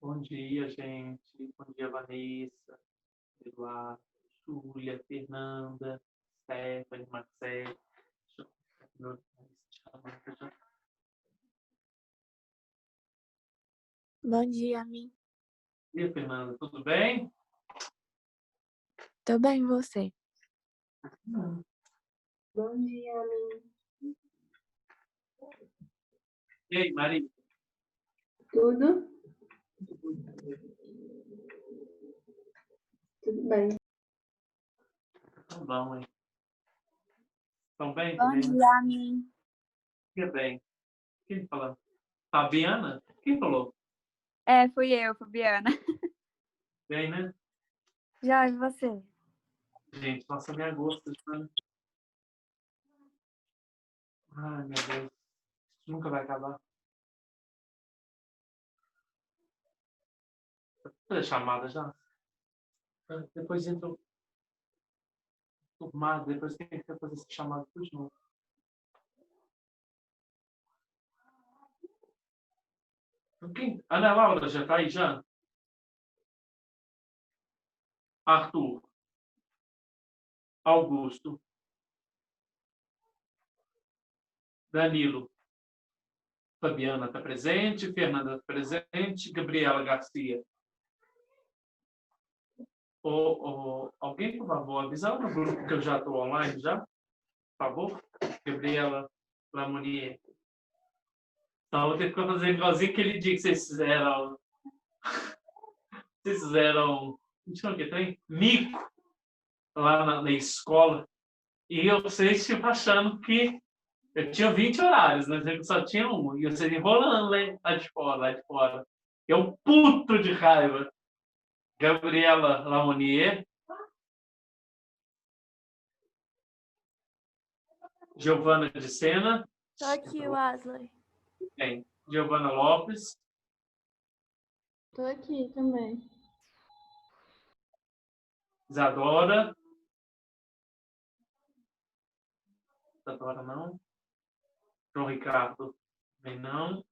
Bom dia, gente. Bom dia, Vanessa, Eduardo, Júlia, Fernanda, Stephanie, Marcelo. Bom dia, Amin. E aí, Fernanda, tudo bem? Tô bem, e você? Bom dia, Amin. E aí, Maria? Tudo? Tudo bem. Tá bom, hein? Estão bem Bom também? dia, Amin. Fica bem. Quem falou? Fabiana? Quem falou? Fui eu, Fabiana. Bem, né? Já, e você? Gente, nossa, minha agosto, né? Ai, meu Deus. Isso nunca vai acabar. Fazer chamada já? Depois entra o tomado, depois tem que fazer essa chamada tudo de novo. Quem? Ana Laura já tá aí já? Arthur. Augusto. Danilo. Fabiana está presente. Fernanda está presente. Gabriela Garcia. Alguém, por favor, avisar no grupo que eu já estou online já? Por favor. Gabriela Lamonier. Então, vou ter que fazer igualzinho aquele dia que vocês fizeram. Vocês fizeram. Não tinha o que tem? Mico lá na escola. E vocês tipo, achando que eu tinha 20 horários, mas eu só tinha um. E vocês enrolando lá de fora, lá de fora. Eu puto de raiva. Gabriela Lamonier. Giovana de Sena. Tô aqui, Wesley. Bem. Giovana Lopes. Tô aqui também. Isadora. Isadora não. João Ricardo. Também não.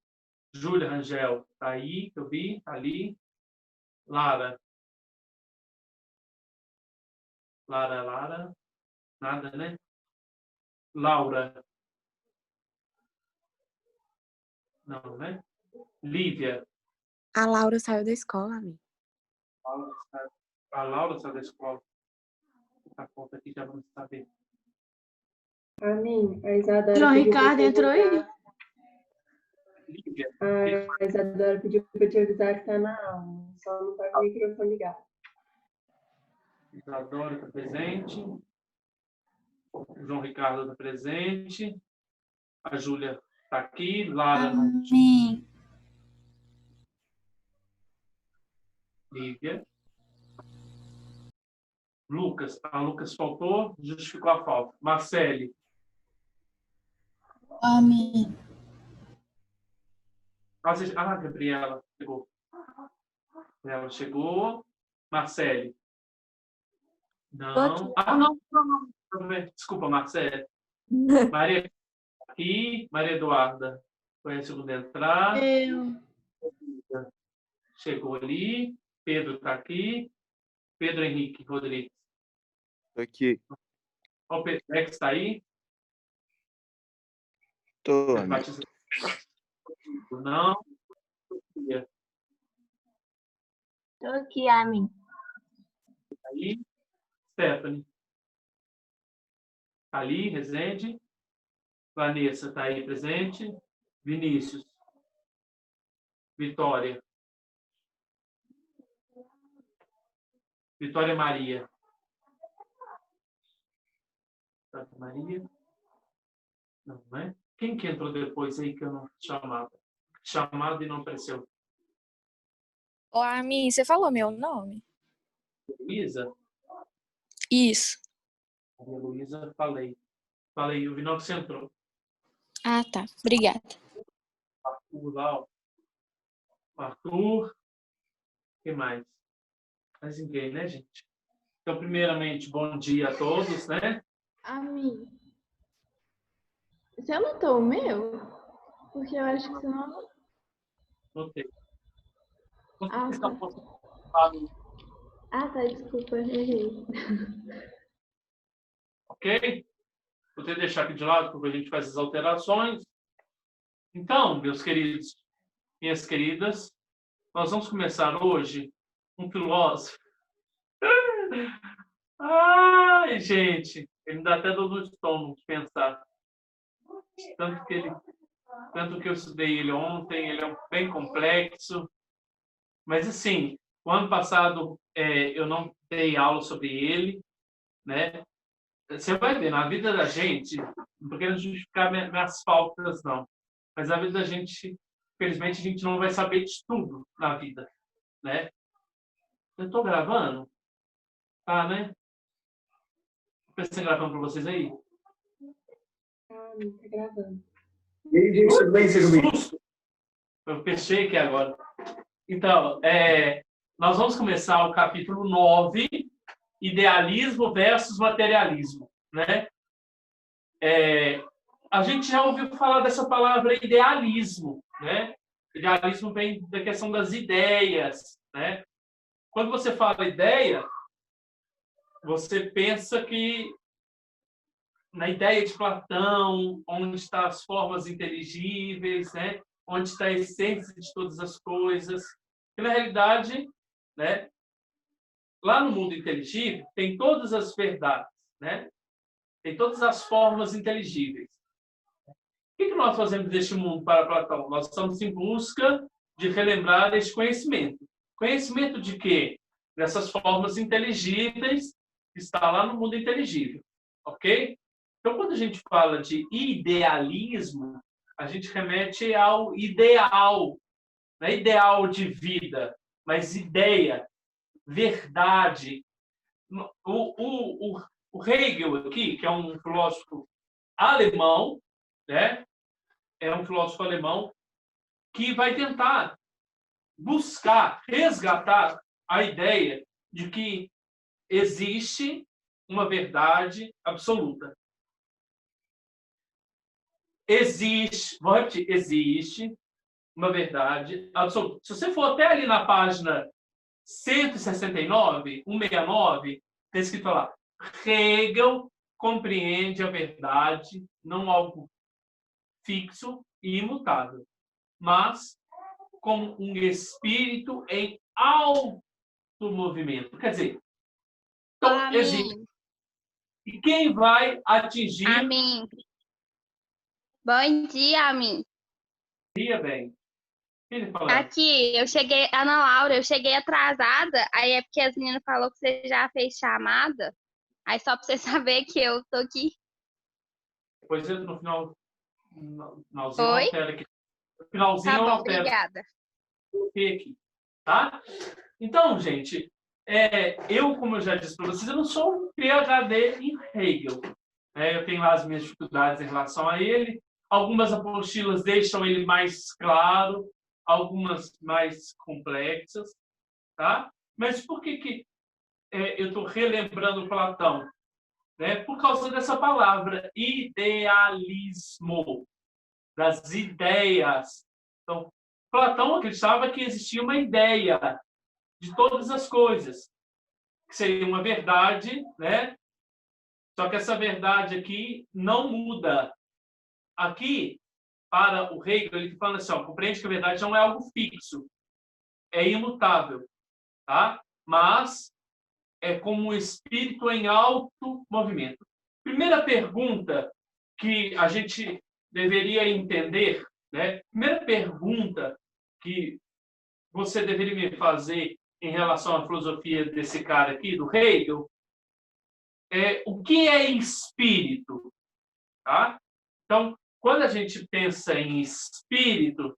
Júlia Rangel. Tá aí, que eu vi. Tá ali. Lara. Lara. Nada, né? Laura. Não, né? Lívia. A Laura saiu da escola, Amin. A Laura saiu da escola. A conta aqui já vamos saber. Amin, a Isadora João pediu Ricardo pra te entrou aí? avisar. Lívia. A Isadora pediu pra te avisar que tá na aula. Só não tá com o microfone ligado. Isadora está presente. O João Ricardo está presente. A Júlia está aqui. Lara não. Amin. Lívia. Lucas. A Lucas faltou. Justificou a falta. Marcele. Amin. Gabriela chegou. Gabriela chegou. Marcele. Não. Não. Desculpa, Marcele. Maria aqui. Maria Eduarda. Foi a segunda a entrar. Eu. Chegou ali. Pedro está aqui. Pedro Henrique Rodrigues. Tô aqui. O Pedro está aí. Tô, amigo. Não. Tô aqui, Amin. Aí. Stephanie. Ali, Rezende. Vanessa está aí presente. Vinícius. Vitória. Vitória Maria. Santa Maria. Não, né? Quem que entrou depois aí que eu não chamava? Chamado e não apareceu. Ô, Amin, você falou meu nome? Luísa? Isso. Maria Luísa, falei. Falei, o Vinal que você entrou. Ah, tá. Obrigada. Arthur lá, ó. Arthur. Quem mais? Mais ninguém, né, gente? Então, primeiramente, bom dia a todos, né? Amin, você anotou o meu? Porque eu acho que você não anotou. Notei. Ah, Você está tá. falando, Ah, tá, desculpa, errei. ok? Vou ter que deixar aqui de lado porque a gente faz as alterações. Então, meus queridos, minhas queridas, nós vamos começar hoje um filósofo. Ai, gente, ele me dá até dor no estômago de pensar. Tanto que eu estudei ele ontem, ele é bem complexo. Mas, assim, o ano passado eu não dei aula sobre ele, né? Você vai ver, na vida da gente, não estou querendo justificar minhas faltas, não. Mas na vida da gente, infelizmente, a gente não vai saber de tudo na vida, né? Eu estou gravando? Tá, né? Estou gravando para vocês aí. Ah, não tá gravando. Susto! Eu fechei aqui agora. Então, nós vamos começar o capítulo 9, idealismo versus materialismo, né? A gente já ouviu falar dessa palavra idealismo, né? Idealismo vem da questão das ideias, né? Quando você fala ideia, você pensa que na ideia de Platão, onde estão as formas inteligíveis, né? Onde está a essência de todas as coisas. E, na realidade, né? Lá no mundo inteligível, tem todas as verdades, né? Tem todas as formas inteligíveis. O que nós fazemos deste mundo para Platão? Nós estamos em busca de relembrar este conhecimento. Conhecimento de quê? Dessas formas inteligíveis que está lá no mundo inteligível. Ok? Então, quando a gente fala de idealismo, a gente remete ao ideal. Não é ideal de vida, mas ideia, verdade. O Hegel aqui, que é um filósofo alemão, né? É um filósofo alemão que vai tentar buscar, resgatar a ideia de que existe uma verdade absoluta. Vou repetir, existe uma verdade absoluta. Se você for até ali na página 169, 169, está escrito lá, Hegel compreende a verdade, não algo fixo e imutável, mas como um espírito em alto movimento. Quer dizer, então, existe. E quem vai atingir... Amin. Bom dia, Amin. Dia bem. Quem falando? Aqui, Ana Laura, eu cheguei atrasada, aí é porque as meninas falaram que você já fez chamada, aí só pra você saber que eu tô aqui. Depois entra no finalzinho, Oi? altera aqui. No finalzinho, Tá bom, altera obrigada. aqui, tá? Então, gente, como eu já disse para vocês, eu não sou um PhD em Hegel. Eu tenho lá as minhas dificuldades em relação a ele. Algumas apostilas deixam ele mais claro, algumas mais complexas, tá? Mas por que eu estou relembrando Platão? Por causa dessa palavra, idealismo, das ideias. Então, Platão acreditava que existia uma ideia de todas as coisas, que seria uma verdade, né? Só que essa verdade aqui não muda. Aqui, para o Hegel, ele fala assim, compreende que a verdade não é algo fixo, é imutável, tá? Mas é como um espírito em alto movimento. Primeira pergunta que a gente deveria entender, né? Primeira pergunta que você deveria me fazer em relação à filosofia desse cara aqui, do Hegel, o que é espírito? Tá? Então, quando a gente pensa em espírito,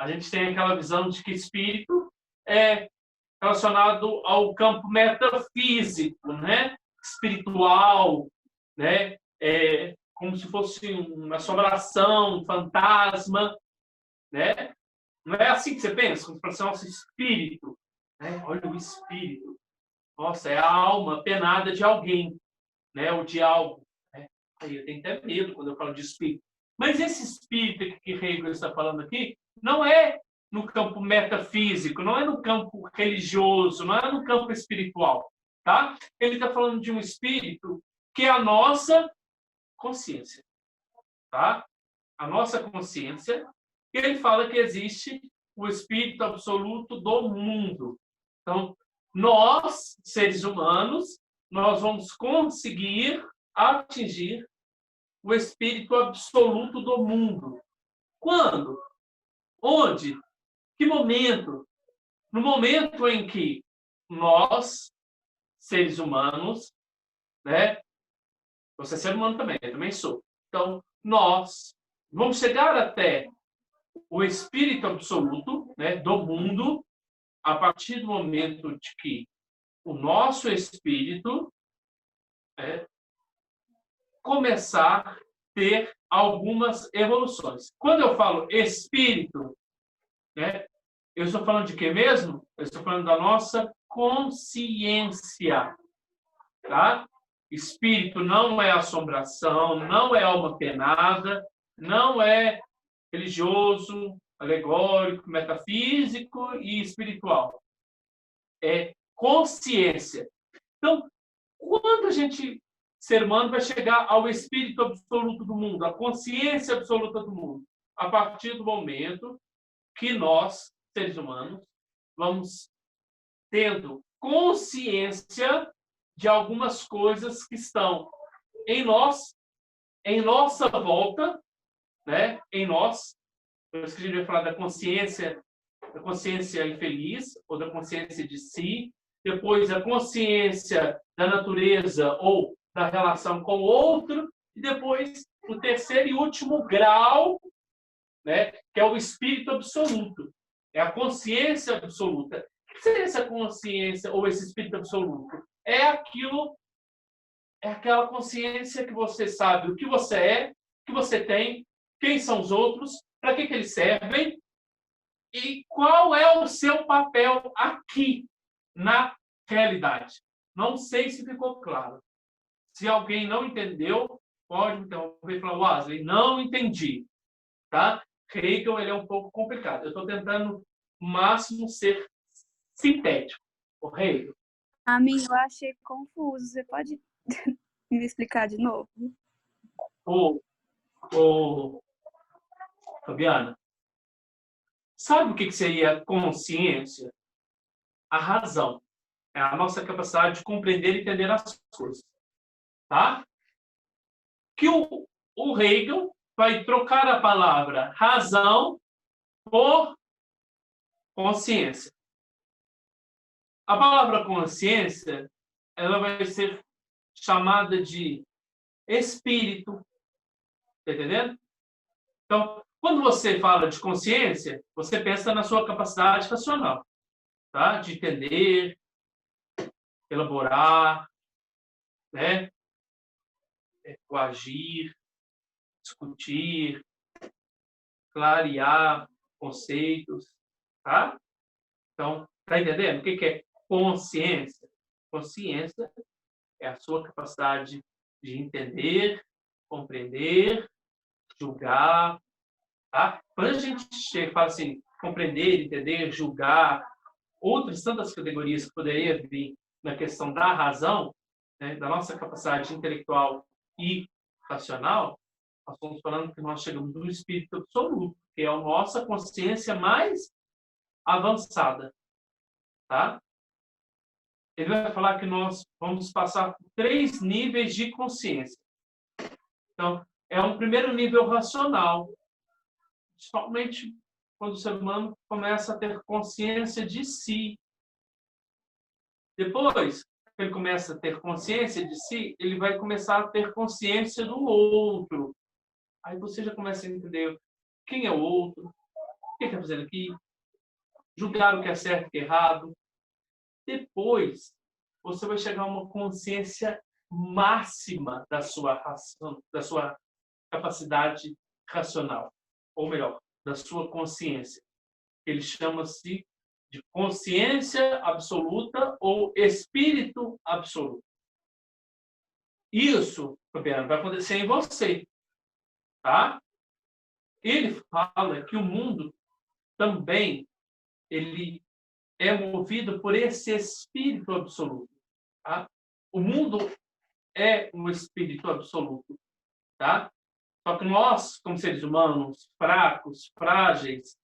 a gente tem aquela visão de que espírito é relacionado ao campo metafísico, né? Espiritual, né? Como se fosse uma assombração, um fantasma, né? Não é assim que você pensa? Como se fosse nosso espírito, né? Olha o espírito. Nossa, é a alma penada de alguém, né? Ou de algo. Né? Aí eu tenho até medo quando eu falo de espírito. Mas esse espírito que Hegel está falando aqui não é no campo metafísico, não é no campo religioso, não é no campo espiritual, tá? Ele está falando de um espírito que é a nossa consciência, tá? A nossa consciência. E ele fala que existe o espírito absoluto do mundo. Então, nós, seres humanos, nós vamos conseguir atingir o espírito absoluto do mundo. Quando? Onde? Que momento? No momento em que nós, seres humanos, né? Você é ser humano também, eu também sou. Então, nós vamos chegar até o espírito absoluto, né, do mundo a partir do momento de que o nosso espírito começar a ter algumas evoluções. Quando eu falo espírito, né, eu estou falando de quê mesmo? Eu estou falando da nossa consciência. Tá? Espírito não é assombração, não é alma penada, não é religioso, alegórico, metafísico e espiritual. É consciência. Então, quando a gente, ser humano, vai chegar ao espírito absoluto do mundo, à consciência absoluta do mundo? A partir do momento que nós, seres humanos, vamos tendo consciência de algumas coisas que estão em nós, em nossa volta, né? Em nós. Por isso que a gente vai falar da consciência infeliz, ou da consciência de si, depois a consciência da natureza ou da relação com o outro, e depois o terceiro e último grau, né? Que é o espírito absoluto, é a consciência absoluta. O que seria essa consciência ou esse espírito absoluto? É aquela consciência que você sabe o que você é, o que você tem, quem são os outros, para que eles servem e qual é o seu papel aqui na realidade. Não sei se ficou claro. Se alguém não entendeu, pode me interromper e falar: Wesley, não entendi. Tá? Hegel, ele é um pouco complicado. Eu estou tentando o máximo ser sintético. O Hegel. A mim, eu achei confuso. Você pode me explicar de novo? Fabiana, sabe o que seria consciência? A razão. É a nossa capacidade de compreender e entender as coisas. Tá? Que o Hegel vai trocar a palavra razão por consciência. A palavra consciência, ela vai ser chamada de espírito. Tá entendendo? Então, quando você fala de consciência, você pensa na sua capacidade racional, tá? De entender, elaborar, né? Coagir, discutir, clarear conceitos, tá? Então, tá entendendo? O que é consciência? Consciência é a sua capacidade de entender, compreender, julgar, tá? Quando a gente chega e fala assim, compreender, entender, julgar, outras tantas categorias que poderia vir na questão da razão, né, da nossa capacidade intelectual e racional, nós estamos falando que nós chegamos no espírito absoluto, que é a nossa consciência mais avançada, tá? Ele vai falar que nós vamos passar por 3 níveis de consciência. Então, é um primeiro nível racional, principalmente quando o ser humano começa a ter consciência de si. Depois que ele começa a ter consciência de si, ele vai começar a ter consciência do outro. Aí você já começa a entender quem é o outro, o que está fazendo aqui, julgar o que é certo e o que é errado. Depois, você vai chegar a uma consciência máxima da sua capacidade racional, ou melhor, da sua consciência. Ele chama-se de consciência absoluta ou espírito absoluto. Isso, Fabiano, vai acontecer em você, tá? Ele fala que o mundo também ele é movido por esse espírito absoluto. Tá? O mundo é um espírito absoluto. Tá? Só que nós, como seres humanos, fracos, frágeis,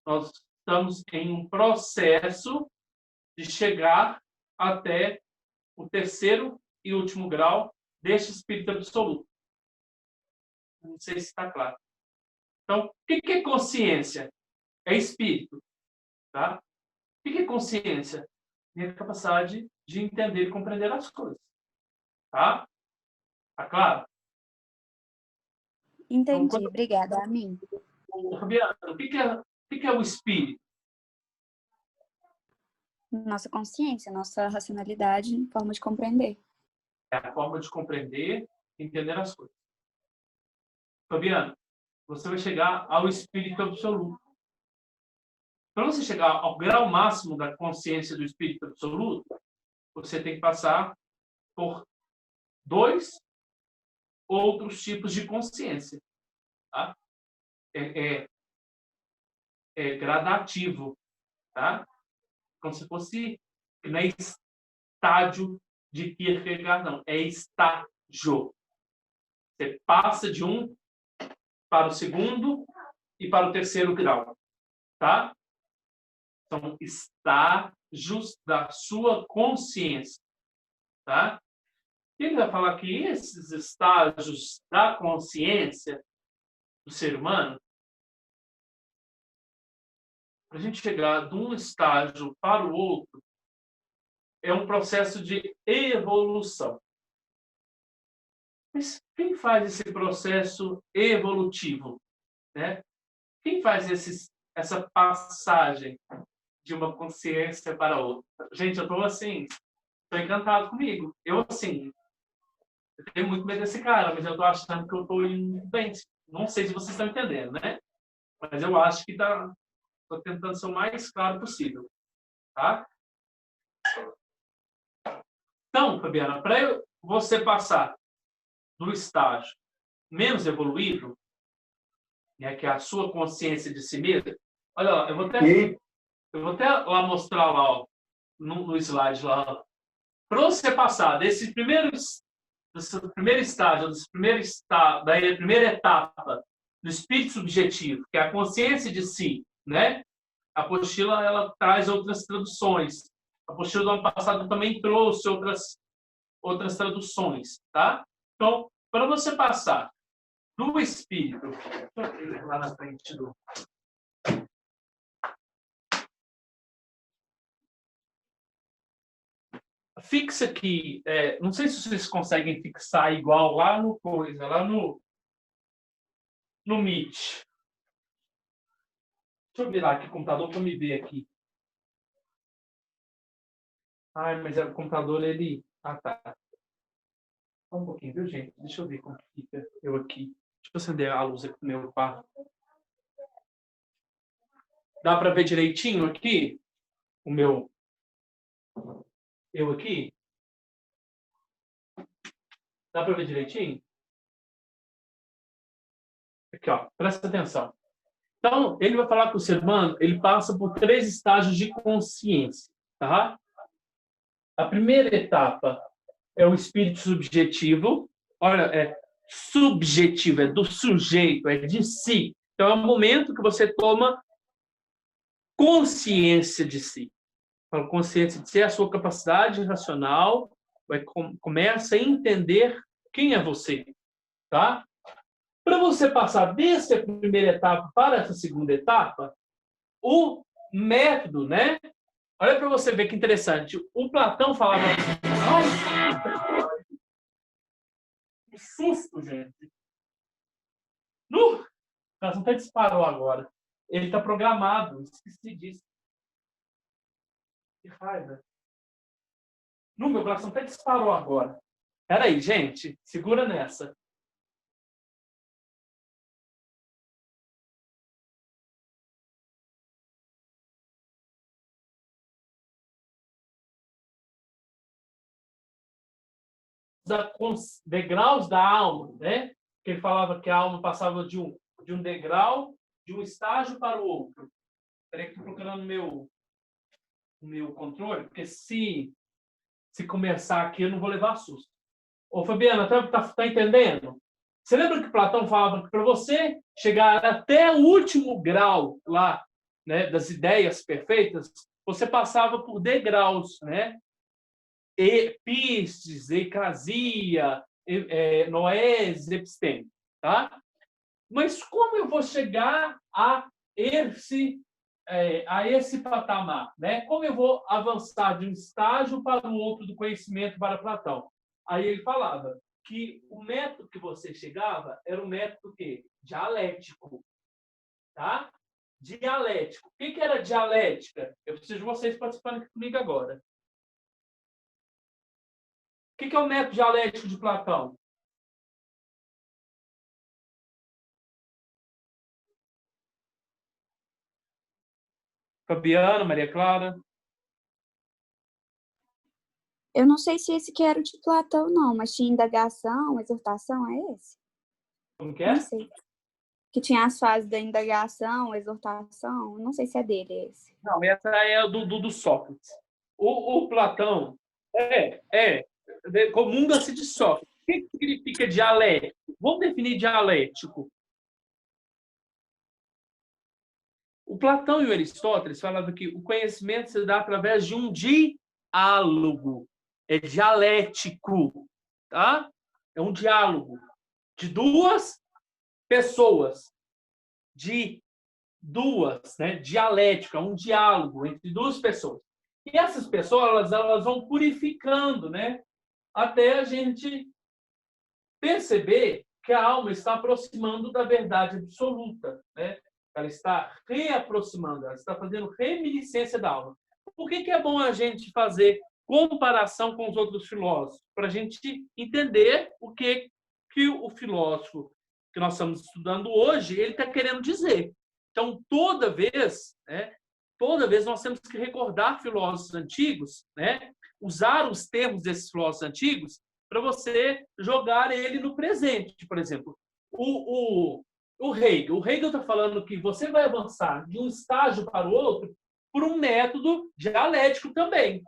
nós estamos em um processo de chegar até o terceiro e último grau deste espírito absoluto. Não sei se está claro. Então, o que é consciência? É espírito. Tá? O que é consciência? É a capacidade de entender e compreender as coisas. Tá? Tá claro? Entendi. Obrigada, Amin. Fabiana, o que é o espírito? Nossa consciência, nossa racionalidade, forma de compreender. É a forma de compreender e entender as coisas. Fabiana, você vai chegar ao espírito absoluto. Para você chegar ao grau máximo da consciência do espírito absoluto, você tem que passar por 2 outros tipos de consciência. Tá? É gradativo. Tá? Como se fosse, não é estádio de Kierkegaard, não. É estágio. Você passa de um para o segundo e para o terceiro grau. Tá? São estágios da sua consciência. Tá? Ele vai falar que esses estágios da consciência do ser humano, para a gente chegar de um estágio para o outro, é um processo de evolução. Mas quem faz esse processo evolutivo? Né? Quem faz essa passagem de uma consciência para outra? Gente, eu estou assim, estou encantado comigo. Eu, assim, eu tenho muito medo desse cara, mas eu estou achando que eu estou indo bem. Não sei se vocês estão entendendo, né? Mas eu acho que estou tentando ser o mais claro possível. Tá? Então, Fabiana, para você passar do estágio menos evoluído, né, que é a sua consciência de si mesmo, olha lá, eu vou até lá mostrar lá, ó, no slide lá. Para você passar desse primeiro estágio, da primeira etapa do espírito subjetivo, que é a consciência de si, né? A apostila ela traz outras traduções. A apostila do ano passado também trouxe outras traduções, tá? Então, para você passar do espírito, lá na frente do fixa aqui, não sei se vocês conseguem fixar igual lá no Meet. Deixa eu virar aqui o computador para me ver aqui. Ai, mas o computador, ele... Ah, tá. Só um pouquinho, viu, gente? Deixa eu ver como fica eu aqui. Deixa eu acender a luz aqui do meu quarto. Dá para ver direitinho aqui? O meu... Eu aqui? Dá para ver direitinho? Aqui, ó. Presta atenção. Então, ele vai falar que o ser humano, ele passa por 3 estágios de consciência, tá? A primeira etapa é o espírito subjetivo. Olha, é subjetivo, é do sujeito, é de si. Então, é o momento que você toma consciência de si. A consciência de si é a sua capacidade racional, começa a entender quem é você, tá? Para você passar dessa primeira etapa para essa segunda etapa, o método, né? Olha para você ver que interessante. O Platão falava... Ai, que susto, gente. O coração até disparou agora. Ele está programado. Esqueci disso. Que raiva. Meu coração até disparou agora. Espera aí, gente. Segura nessa. Degraus da alma, né? Que ele falava que a alma passava de um degrau, de um estágio para o outro. aqui procurando o meu controle, porque se começar aqui, eu não vou levar susto. Ô, Fabiana, tá entendendo? Você lembra que Platão falava que para você chegar até o último grau lá, né, das ideias perfeitas, você passava por degraus, né? Epistes, ecrasia, noés, episteme, tá? Mas como eu vou chegar a esse patamar, né? Como eu vou avançar de um estágio para o outro do conhecimento para Platão? Aí ele falava que o método que você chegava era um método que dialético, tá? Dialético. O que era dialética? Eu preciso de vocês participando aqui comigo agora. O que é o método dialético de Platão? Fabiana, Maria Clara. Eu não sei se esse que era o de Platão, não, mas tinha indagação, exortação, é esse? Como que é? Não sei. Que tinha as fases da indagação, exortação, não sei se é dele esse. Não, essa é do Sócrates. O Platão comunga-se de Sócrates. O que significa dialético? Vamos definir dialético. O Platão e o Aristóteles falavam que o conhecimento se dá através de um diálogo. É dialético, tá? É um diálogo de duas pessoas, de duas, né? Dialética, um diálogo entre duas pessoas. E essas pessoas, elas vão purificando, né? Até a gente perceber que a alma está aproximando da verdade absoluta, né? Ela está reaproximando, ela está fazendo reminiscência da alma. Por que é bom a gente fazer comparação com os outros filósofos? Para a gente entender o que o filósofo que nós estamos estudando hoje ele está querendo dizer. Então, toda vez nós temos que recordar filósofos antigos, né? Usar os termos desses filósofos antigos para você jogar ele no presente. Por exemplo, o Hegel. O Hegel está falando que você vai avançar de um estágio para o outro por um método dialético também.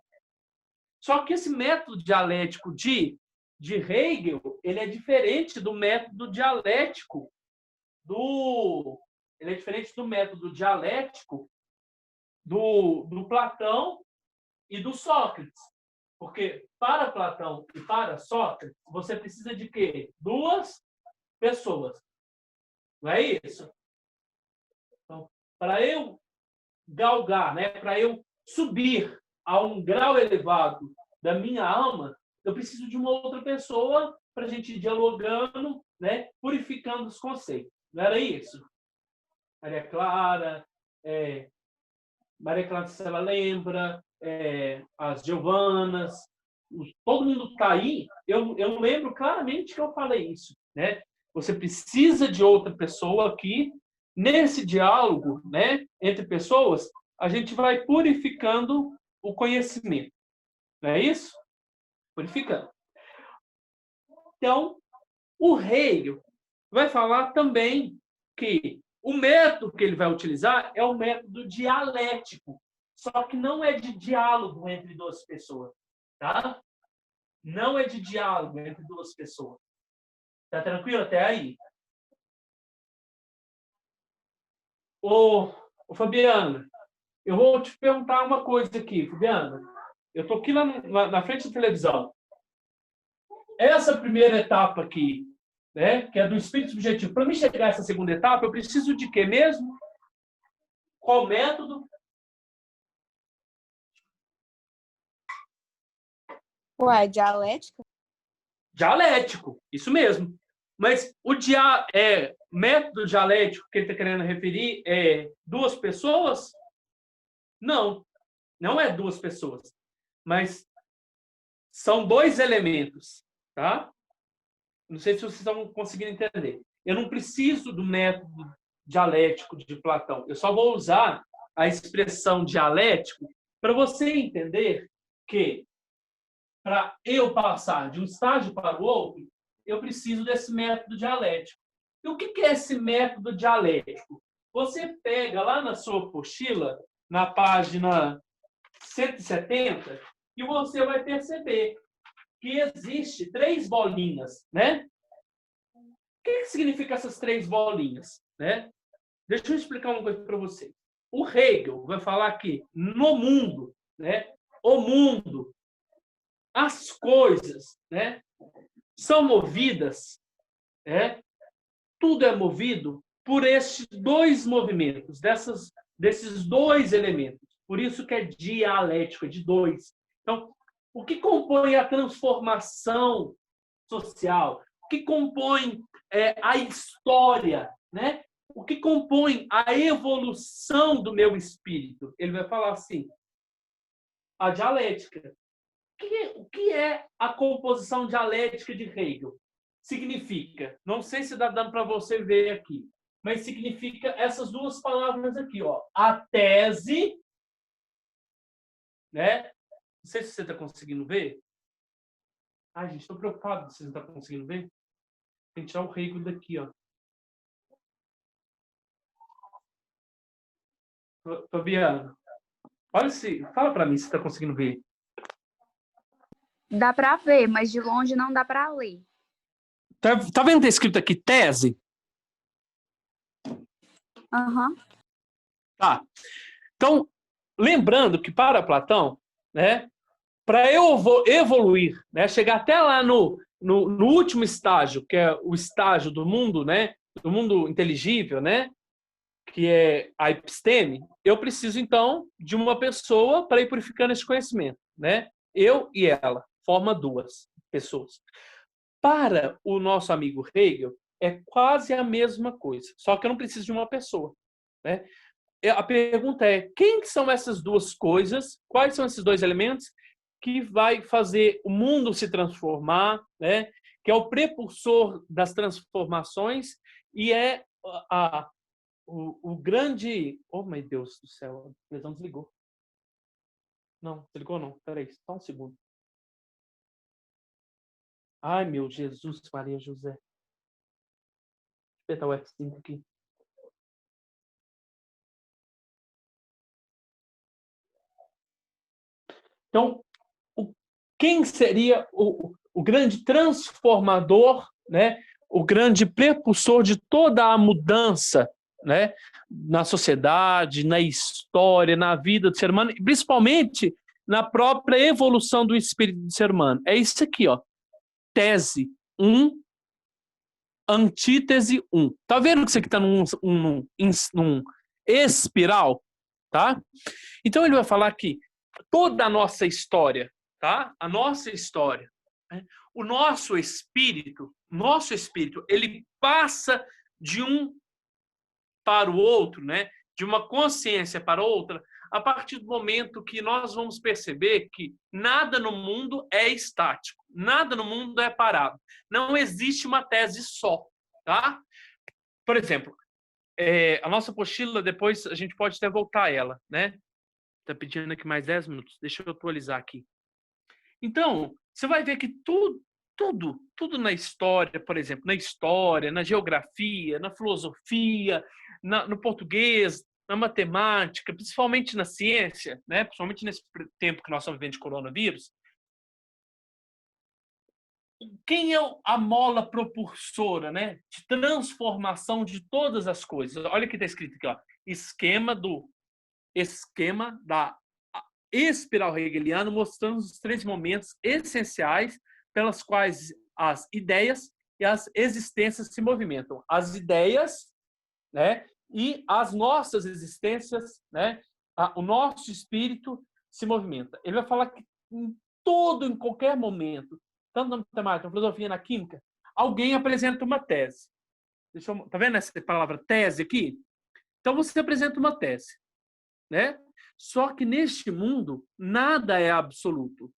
Só que esse método dialético de Hegel, ele é diferente do método dialético do Platão e do Sócrates. Porque para Platão e para Sócrates, você precisa de quê? Duas pessoas. Não é isso? Então, para eu galgar, né? Para eu subir a um grau elevado da minha alma, eu preciso de uma outra pessoa para a gente ir dialogando, né? Purificando os conceitos. Não era isso? Maria Clara, se ela lembra, as Giovanas, todo mundo está aí. Eu lembro claramente que eu falei isso, né? Você precisa de outra pessoa aqui. Nesse diálogo, né, entre pessoas, a gente vai purificando o conhecimento. Não é isso? Purificando. Então, o Hegel vai falar também que o método que ele vai utilizar é o método dialético, só que não é de diálogo entre duas pessoas, tá? Não é de diálogo entre duas pessoas. Tá tranquilo até aí? Ô, Fabiana, eu vou te perguntar uma coisa aqui, Fabiana. Eu estou aqui na frente da televisão. Essa primeira etapa aqui, né, que é do espírito subjetivo, para mim chegar a essa segunda etapa, eu preciso de quê mesmo? Qual método? Ué, dialética? Dialético, isso mesmo. Mas o método dialético que ele está querendo referir é duas pessoas? Não, não é duas pessoas. Mas são dois elementos, tá? Não sei se vocês estão conseguindo entender. Eu não preciso do método dialético de Platão. Eu só vou usar a expressão dialético para você entender que para eu passar de um estágio para o outro, eu preciso desse método dialético. E o que é esse método dialético? Você pega lá na sua apostila, na página 170 e você vai perceber que existe 3 bolinhas, né? O que significa essas 3 bolinhas, né? Deixa eu explicar uma coisa para você. O Hegel vai falar que no mundo, né? O mundo, as coisas, né? São movidas, né? Tudo é movido por estes 2 movimentos, desses 2 elementos. Por isso que é dialético, é de 2. Então, o que compõe a transformação social? O que compõe a história, né? O que compõe a evolução do meu espírito? Ele vai falar assim, a dialética. O que é a composição dialética de Hegel? Significa, não sei se dá dando para você ver aqui, mas significa essas 2 palavras aqui, ó, a tese, né? Não sei se você está conseguindo ver. Ai, gente, estou preocupado se você não está conseguindo ver. Tem que tirar o Hegel daqui, ó. Fabiano, olha fala para mim se está conseguindo ver. Dá para ver, mas de longe não dá para ler. Tá vendo que tá escrito aqui tese? Aham. Tá. Então, lembrando que para Platão, né, para eu evoluir, né, chegar até lá no último estágio, que é o estágio do mundo, né, do mundo inteligível, né, que é a episteme, eu preciso, então, de uma pessoa para ir purificando esse conhecimento, né? Eu e ela, forma 2 pessoas. Para o nosso amigo Hegel, é quase a mesma coisa, só que eu não preciso de uma pessoa, né? A pergunta é, quem são essas 2 coisas, quais são esses 2 elementos que vai fazer o mundo se transformar, né? Que é o precursor das transformações e é o grande... Oh, meu Deus do céu, a televisão desligou. Não, desligou não, peraí, só um segundo. Ai, meu Jesus, Maria José. Deixa eu apertar o F5 aqui. Então, quem seria o grande transformador, né? O grande precursor de toda a mudança, né? Na sociedade, na história, na vida do ser humano, e principalmente na própria evolução do espírito do ser humano? É isso aqui, ó. Tese 1, antítese 1. Tá vendo que isso aqui está num espiral? Tá? Então ele vai falar que toda a nossa história, tá? A nossa história, né? O nosso espírito, ele passa de um para o outro, né? De uma consciência para outra, a partir do momento que nós vamos perceber que nada no mundo é estático, nada no mundo é parado. Não existe uma tese só, tá? Por exemplo, a nossa apostila, depois a gente pode até voltar a ela, né? Tá pedindo aqui mais 10 minutos. Deixa eu atualizar aqui. Então, você vai ver que tudo na história, por exemplo, na história, na geografia, na filosofia, no português, na matemática, principalmente na ciência, né? Principalmente nesse tempo que nós estamos vivendo de coronavírus, quem é a mola propulsora, né, de transformação de todas as coisas? Olha o que está escrito aqui, ó. Esquema da espiral hegeliana, mostrando os 3 momentos essenciais pelas quais as ideias e as existências se movimentam. As ideias, né, e as nossas existências, né, o nosso espírito se movimenta. Ele vai falar que em qualquer momento, tanto na matemática, na filosofia, na química, alguém apresenta uma tese. Tá vendo essa palavra tese aqui? Então você apresenta uma tese, né? Só que neste mundo nada é absoluto.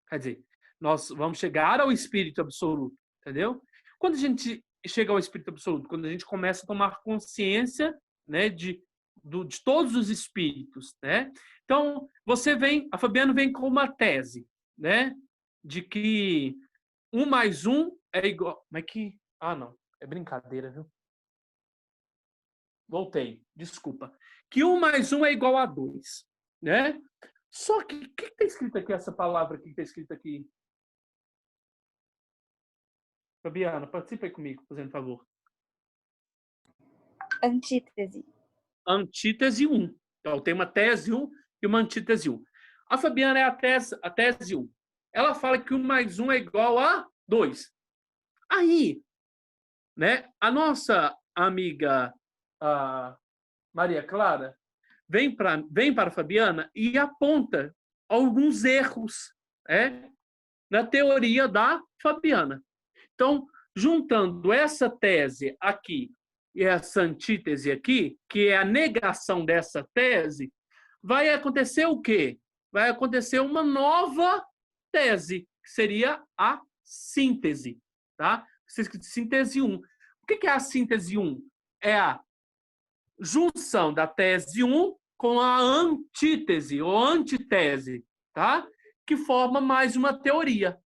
Quer dizer, nós vamos chegar ao espírito absoluto, entendeu? Quando a gente chega ao espírito absoluto, quando a gente começa a tomar consciência, né, de todos os espíritos, né? Então, a Fabiana vem com uma tese, né, de que 1 mais 1 é igual... Mas que... Ah, não. É brincadeira, viu? Voltei. Desculpa. que 1 mais 1 é igual a 2, né? Só que o que está escrito aqui, essa palavra que está escrita aqui? Fabiana, participe aí comigo, fazendo favor. Antítese. Antítese 1. Então, tem uma tese 1 e uma antítese 1. A Fabiana é a tese 1. Ela fala que 1 mais 1 é igual a 2. Aí, né, a nossa amiga Maria Clara vem para a Fabiana e aponta alguns erros, na teoria da Fabiana. Então, juntando essa tese aqui e essa antítese aqui, que é a negação dessa tese, vai acontecer o quê? Vai acontecer uma nova tese, que seria a síntese, tá? Síntese 1. O que é a síntese 1? É a junção da tese 1 com a antítese ou antitese, tá? Que forma mais uma teoria.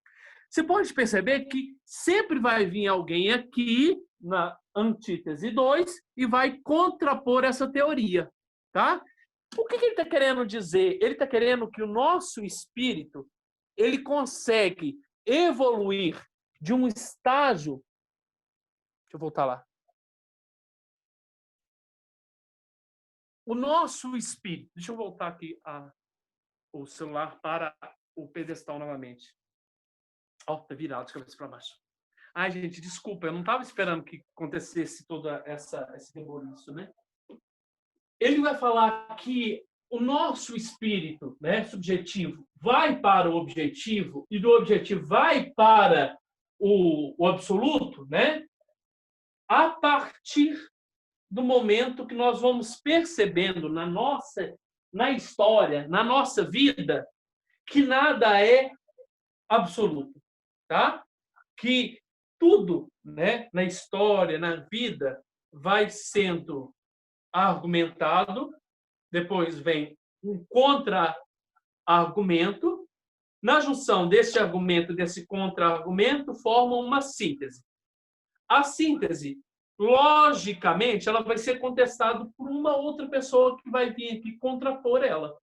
Você pode perceber que sempre vai vir alguém aqui na antítese 2 e vai contrapor essa teoria, tá? O que ele está querendo dizer? Ele está querendo que o nosso espírito ele consegue evoluir de um estágio. Deixa eu voltar lá. O nosso espírito. Deixa eu voltar aqui o celular para o pedestal novamente. Ó, tá virado de cabeça para baixo. Ai, gente, desculpa, eu não estava esperando que acontecesse toda esse reboliço, né? Ele vai falar que o nosso espírito, né, subjetivo, vai para o objetivo e do objetivo vai para o absoluto, né? A partir do momento que nós vamos percebendo na história, na nossa vida, que nada é absoluto, tá? Que tudo, né, na história, na vida, vai sendo argumentado, depois vem um contra-argumento. Na junção desse argumento e desse contra-argumento, formam uma síntese. A síntese, logicamente, ela vai ser contestada por uma outra pessoa que vai vir aqui contrapor ela.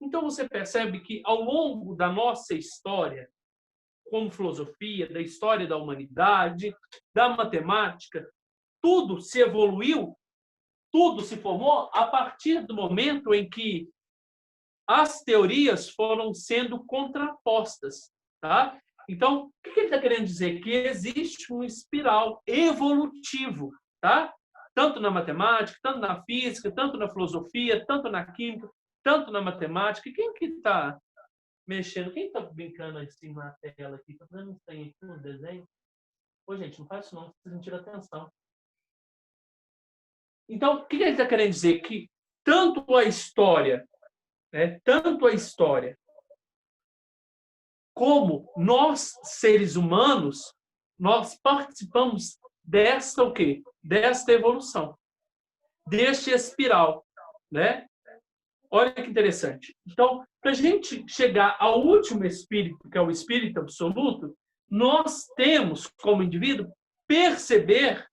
Então, você percebe que, ao longo da nossa história, como filosofia, da história da humanidade, da matemática, tudo se evoluiu, tudo se formou a partir do momento em que as teorias foram sendo contrapostas, tá? Então, o que ele está querendo dizer? Que existe um espiral evolutivo, tá? Tanto na matemática, tanto na física, tanto na filosofia, tanto na química, tanto na matemática. Quem que está mexendo? Quem está brincando assim na tela aqui? Está fazendo um trem aqui no desenho? Pô, gente, não faz isso não, vocês não tiram atenção. Então, o que ele está querendo dizer? Que tanto a história, né, como nós, seres humanos, nós participamos desta o quê? Desta evolução, deste espiral, né? Olha que interessante. Então, para a gente chegar ao último espírito, que é o espírito absoluto, nós temos, como indivíduo, perceber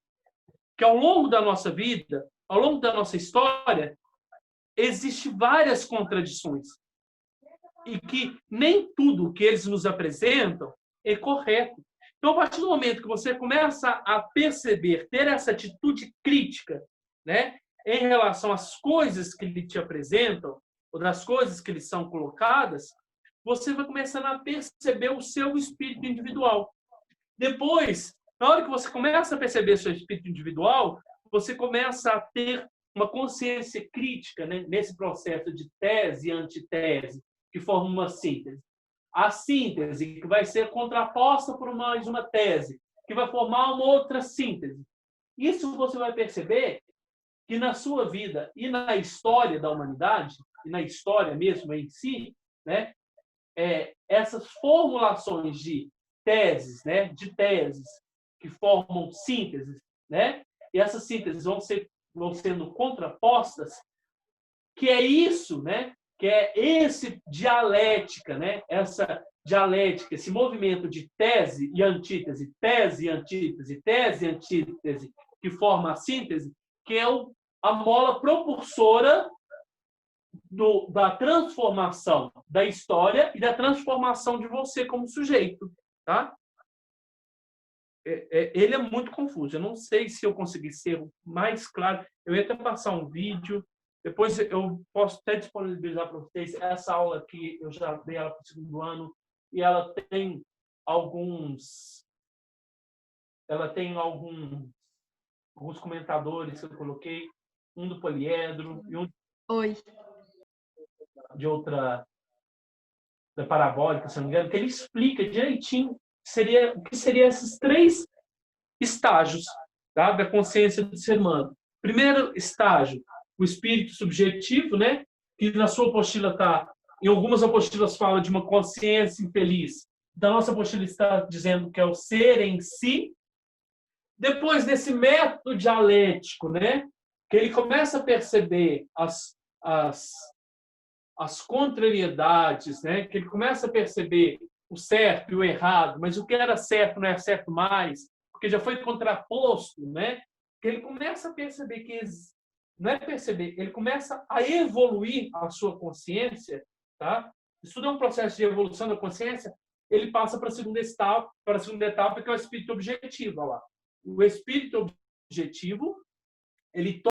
que ao longo da nossa vida, ao longo da nossa história, existem várias contradições. E que nem tudo que eles nos apresentam é correto. Então, a partir do momento que você começa a perceber, ter essa atitude crítica, né, em relação às coisas que lhe te apresentam, ou das coisas que lhe são colocadas, você vai começando a perceber o seu espírito individual. Depois, na hora que você começa a perceber seu espírito individual, você começa a ter uma consciência crítica, né, nesse processo de tese e antitese, que forma uma síntese. A síntese, que vai ser contraposta por mais uma tese, que vai formar uma outra síntese. Isso você vai perceber que na sua vida e na história da humanidade, e na história mesmo em si, né, essas formulações de teses, né, que formam sínteses, né, e essas sínteses vão sendo contrapostas, que é isso, né, que é esse dialética, né, essa dialética, esse movimento de tese e antítese, tese e antítese, tese e antítese, que forma a síntese, que é a mola propulsora da transformação da história e da transformação de você como sujeito, tá? Ele é muito confuso. Eu não sei se eu consegui ser mais claro. Eu ia até passar um vídeo. Depois eu posso até disponibilizar para vocês essa aula que eu já dei ela para o segundo ano. E ela tem alguns comentadores que eu coloquei. Um do poliedro e um Oi. de outra da parabólica, se não me engano, que ele explica direitinho o que seriam esses 3 estágios, tá, da consciência do ser humano. Primeiro estágio, o espírito subjetivo, né, que na sua apostila está, em algumas apostilas fala de uma consciência infeliz. Da nossa apostila está dizendo que é o ser em si. Depois desse método dialético, né, que ele começa a perceber as contrariedades, né? Que ele começa a perceber o certo e o errado, mas o que era certo não é certo mais, porque já foi contraposto, né? Que ele começa a perceber que não é perceber, ele começa a evoluir a sua consciência, tá? Isso é um processo de evolução da consciência. Ele passa para a segunda etapa, que é o espírito objetivo, olha lá. O espírito objetivo, ele